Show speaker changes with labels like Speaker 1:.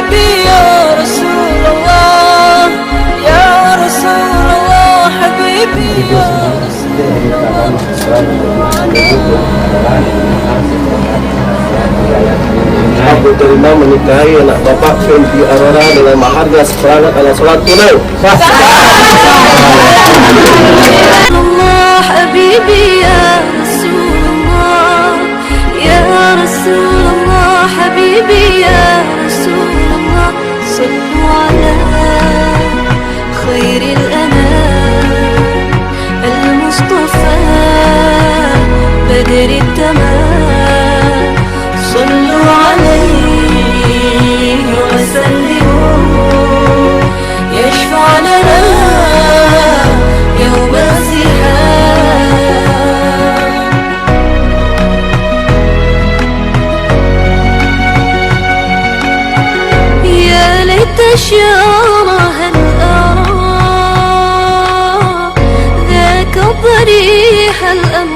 Speaker 1: حبيبي يا رسول الله، يا رسول الله حبيبي يا رسول الله.
Speaker 2: Aku terima menikahi anak bapak Fendi Aurora dengan maharnya seperangkat alat sholat tunai.
Speaker 1: Allah habibi ya Rasulullah, ya Rasulullah habibi ya Rasulullah. Sallu ala khairil anam al-Mustafa badri tamam. Sallu alayhi wa sallimu yashfa' lana يوم الزحام. يا ليت شعرها هل أرى ذاك الضريح الأمر